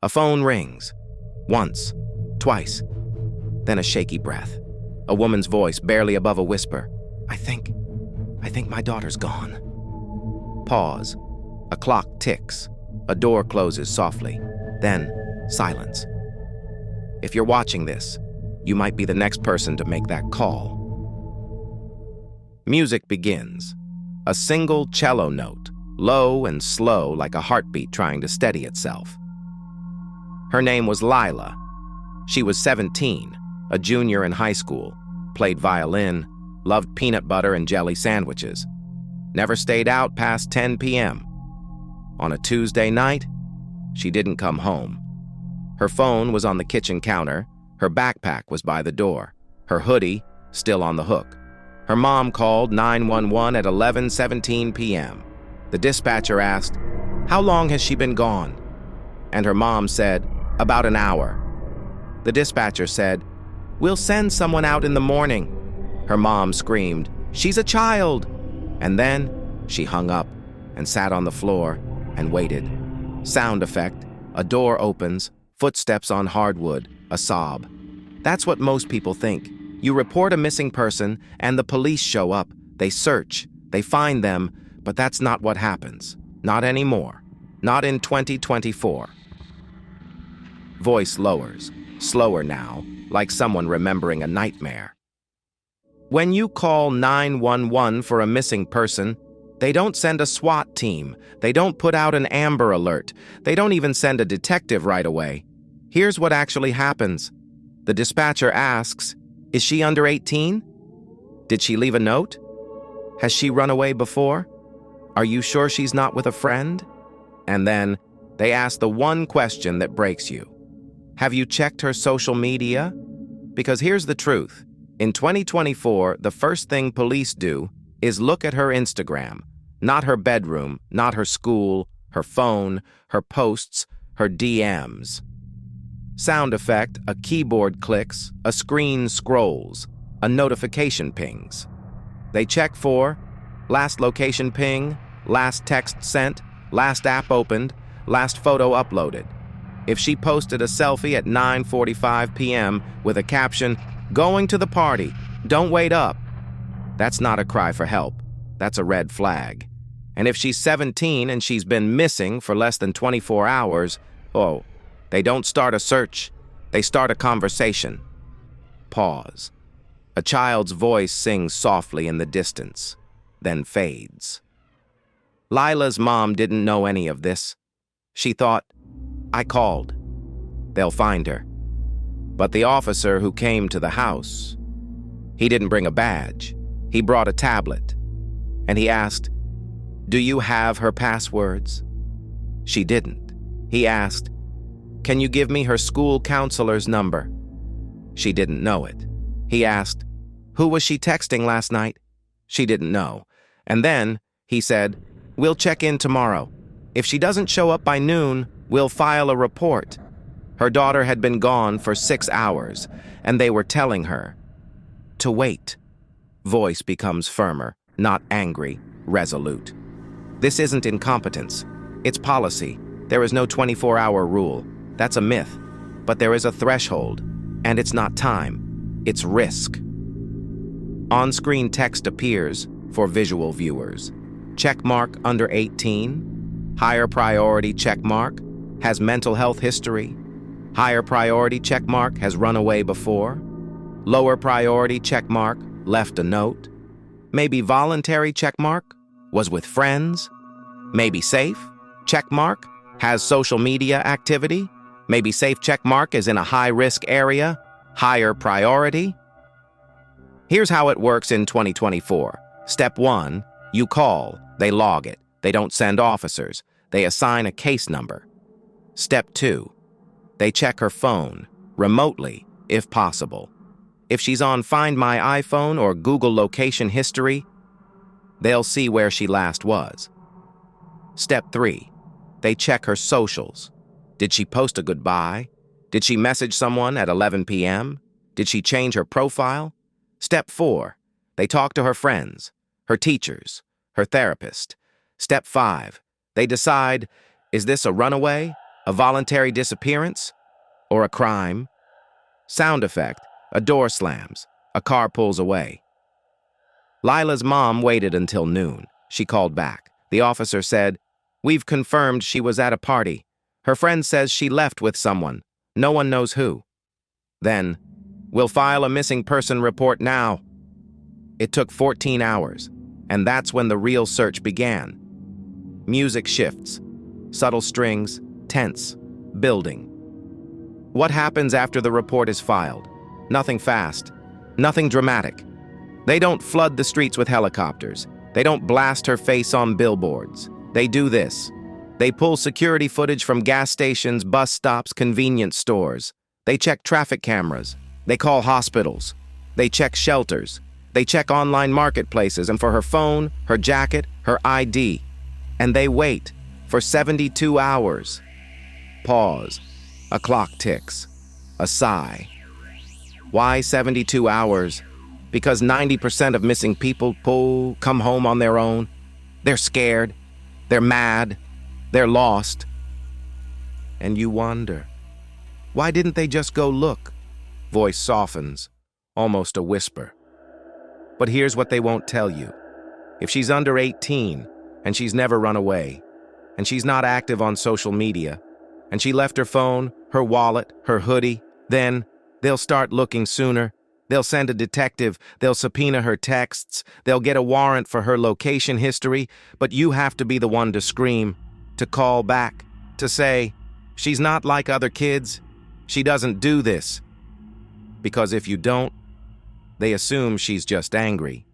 A phone rings. Once, twice, then a shaky breath. A woman's voice barely above a whisper. I think my daughter's gone. Pause. A clock ticks. A door closes softly. Then, silence. If you're watching this, you might be the next person to make that call. Music begins. A single cello note, low and slow like a heartbeat trying to steady itself. Her name was Lila. She was 17, a junior in high school, played violin, loved peanut butter and jelly sandwiches, never stayed out past 10 p.m. On a Tuesday night, she didn't come home. Her phone was on the kitchen counter, her backpack was by the door, her hoodie still on the hook. Her mom called 911 at 11:17 p.m. The dispatcher asked, "How long has she been gone?" And her mom said, "About an hour." The dispatcher said, "We'll send someone out in the morning." Her mom screamed, "She's a child!" And then she hung up and sat on the floor and waited. Sound effect, a door opens, footsteps on hardwood, a sob. That's what most people think. You report a missing person and the police show up. They search, they find them, but that's not what happens. Not anymore. Not in 2024. Voice lowers, slower now, like someone remembering a nightmare. When you call 911 for a missing person, they don't send a SWAT team. They don't put out an Amber Alert. They don't even send a detective right away. Here's what actually happens. The dispatcher asks, "Is she under 18? Did she leave a note? Has she run away before? Are you sure she's not with a friend?" And then they ask the one question that breaks you. Have you checked her social media? Because here's the truth. In 2024, the first thing police do is look at her Instagram, not her bedroom, not her school, her phone, her posts, her DMs. Sound effect, a keyboard clicks, a screen scrolls, a notification pings. They check for last location ping, last text sent, last app opened, last photo uploaded. If she posted a selfie at 9:45 p.m. with a caption, "Going to the party, don't wait up," that's not a cry for help. That's a red flag. And if she's 17 and she's been missing for less than 24 hours, they don't start a search, they start a conversation. Pause. A child's voice sings softly in the distance, then fades. Lila's mom didn't know any of this. She thought, I called. They'll find her. But the officer who came to the house, he didn't bring a badge. He brought a tablet. And he asked, "Do you have her passwords?" She didn't. He asked, "Can you give me her school counselor's number?" She didn't know it. He asked, "Who was she texting last night?" She didn't know. And then he said, "We'll check in tomorrow. If she doesn't show up by noon, we'll file a report." Her daughter had been gone for 6 hours, and they were telling her to wait. Voice becomes firmer, not angry, resolute. This isn't incompetence. It's policy. There is no 24-hour rule. That's a myth. But there is a threshold, and it's not time. It's risk. On-screen text appears for visual viewers. Checkmark under 18. Higher priority checkmark. Has mental health history. Higher priority checkmark has run away before. Lower priority checkmark left a note. Maybe voluntary checkmark was with friends. Maybe safe checkmark has social media activity. Maybe safe checkmark is in a high-risk area. Higher priority. Here's how it works in 2024. Step 1, you call. They log it. They don't send officers. They assign a case number. Step 2, they check her phone, remotely, if possible. If she's on Find My iPhone or Google Location History, they'll see where she last was. Step 3, they check her socials. Did she post a goodbye? Did she message someone at 11 p.m.? Did she change her profile? Step 4, they talk to her friends, her teachers, her therapist. Step 5, they decide, is this a runaway A voluntary disappearance? Or a crime? Sound effect. A door slams. A car pulls away. Lila's mom waited until noon. She called back. The officer said, "We've confirmed she was at a party. Her friend says she left with someone. No one knows who." Then, "We'll file a missing person report now." It took 14 hours, and that's when the real search began. Music shifts. Subtle strings, tense, building. What happens after the report is filed? Nothing fast. Nothing dramatic. They don't flood the streets with helicopters. They don't blast her face on billboards. They do this. They pull security footage from gas stations, bus stops, convenience stores. They check traffic cameras. They call hospitals. They check shelters. They check online marketplaces and for her phone, her jacket, her ID. And they wait for 72 hours. Pause. A clock ticks. A sigh. Why 72 hours? Because 90% of missing people come home on their own. They're scared. They're mad. They're lost. And you wonder, why didn't they just go look? Voice softens, almost a whisper. But here's what they won't tell you. If she's under 18, and she's never run away, and she's not active on social media, and she left her phone, her wallet, her hoodie, then they'll start looking sooner. They'll send a detective, they'll subpoena her texts, they'll get a warrant for her location history, but you have to be the one to scream, to call back, to say, "She's not like other kids. She doesn't do this." Because if you don't, they assume she's just angry.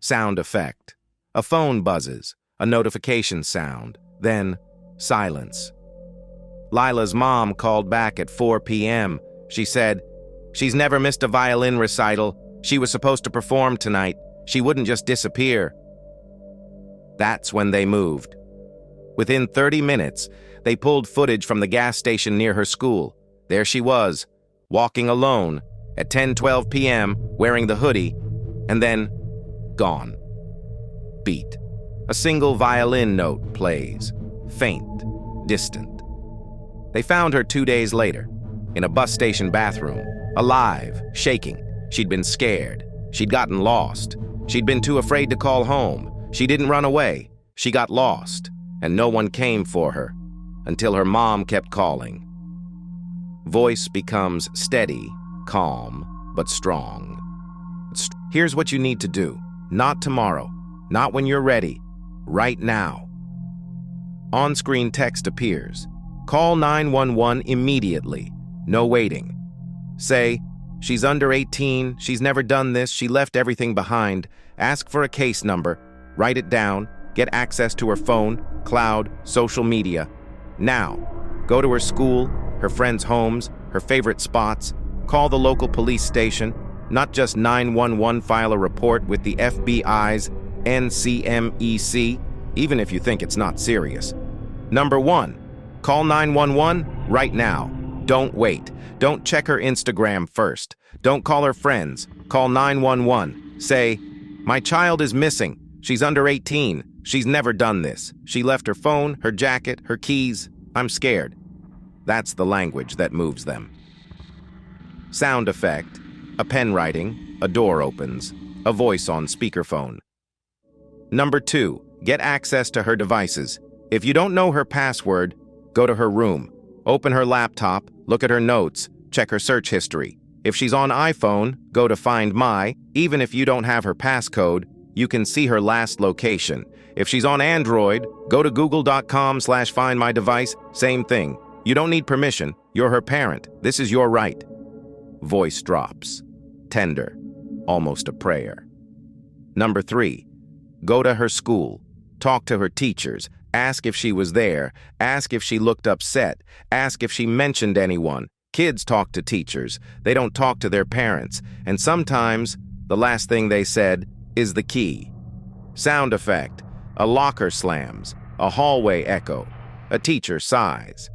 Sound effect. A phone buzzes, a notification sound, then silence. Lila's mom called back at 4 p.m. She said, "She's never missed a violin recital. She was supposed to perform tonight. She wouldn't just disappear." That's when they moved. Within 30 minutes, they pulled footage from the gas station near her school. There she was, walking alone, at 10:12 p.m., wearing the hoodie, and then gone. Beat. A single violin note plays, faint, distant. They found her 2 days later, in a bus station bathroom, alive, shaking. She'd been scared. She'd gotten lost. She'd been too afraid to call home. She didn't run away. She got lost, and no one came for her, until her mom kept calling. Voice becomes steady, calm, but strong. Here's what you need to do. Not tomorrow. Not when you're ready. Right now. On-screen text appears. Call 911 immediately. No waiting. Say, "She's under 18, she's never done this, she left everything behind." Ask for a case number. Write it down. Get access to her phone, cloud, social media. Now, go to her school, her friends' homes, her favorite spots. Call the local police station. Not just 911, file a report with the FBI's NCMEC, even if you think it's not serious. Number 1, call 911 right now. Don't wait. Don't check her Instagram first. Don't call her friends. Call 911. Say, "My child is missing. She's under 18. She's never done this. She left her phone, her jacket, her keys. I'm scared." That's the language that moves them. Sound effect. A pen writing. A door opens. A voice on speakerphone. Number 2, get access to her devices. If you don't know her password, go to her room. Open her laptop, look at her notes, check her search history. If she's on iPhone, go to Find My. Even if you don't have her passcode, you can see her last location. If she's on Android, go to google.com/findmydevice. Same thing. You don't need permission. You're her parent. This is your right. Voice drops. Tender. Almost a prayer. Number 3, go to her school. Talk to her teachers. Ask if she was there. Ask if she looked upset. Ask if she mentioned anyone. Kids talk to teachers. They don't talk to their parents. And sometimes, the last thing they said is the key. Sound effect. A locker slams. A hallway echo. A teacher sighs.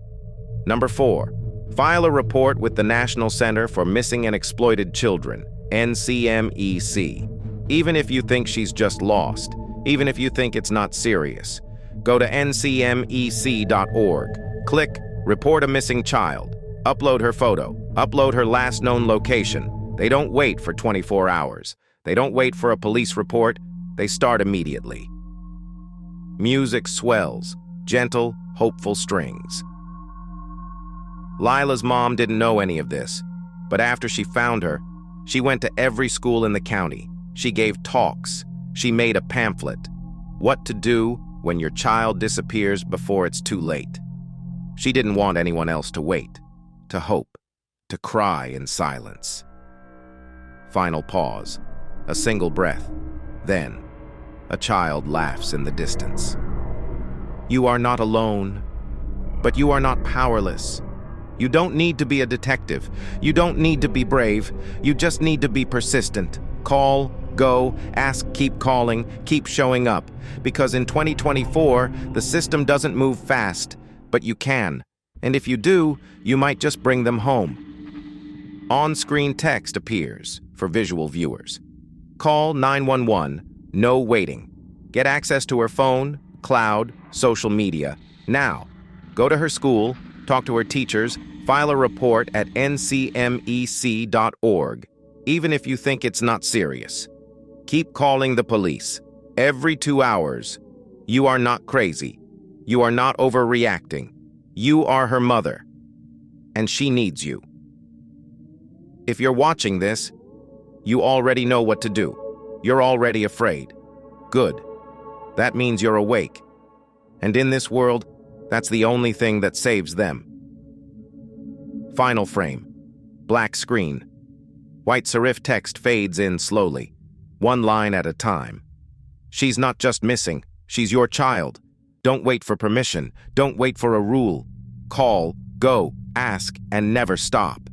Number 4, file a report with the National Center for Missing and Exploited Children, NCMEC. Even if you think she's just lost, even if you think it's not serious, go to ncmec.org. Click Report a missing child. Upload her photo. Upload her last known location. They don't wait for 24 hours. They don't wait for a police report. They start immediately. Music swells, gentle, hopeful strings. Lila's mom didn't know any of this, but after she found her, she went to every school in the county. She gave talks. She made a pamphlet. What to do when your child disappears before it's too late. She didn't want anyone else to wait, to hope, to cry in silence. Final pause, a single breath. Then, a child laughs in the distance. You are not alone, but you are not powerless. You don't need to be a detective. You don't need to be brave. You just need to be persistent. Call, go, ask, keep calling, keep showing up. Because in 2024, the system doesn't move fast, but you can. And if you do, you might just bring them home. On-screen text appears for visual viewers. Call 911, no waiting. Get access to her phone, cloud, social media. Now, go to her school, talk to her teachers, file a report at ncmec.org, even if you think it's not serious. Keep calling the police. Every 2 hours. You are not crazy. You are not overreacting. You are her mother, and she needs you. If you're watching this, you already know what to do. You're already afraid. Good. That means you're awake. And in this world, that's the only thing that saves them. Final frame. Black screen. White serif text fades in slowly, one line at a time. She's not just missing, she's your child. Don't wait for permission. Don't wait for a rule. Call, go, ask, and never stop.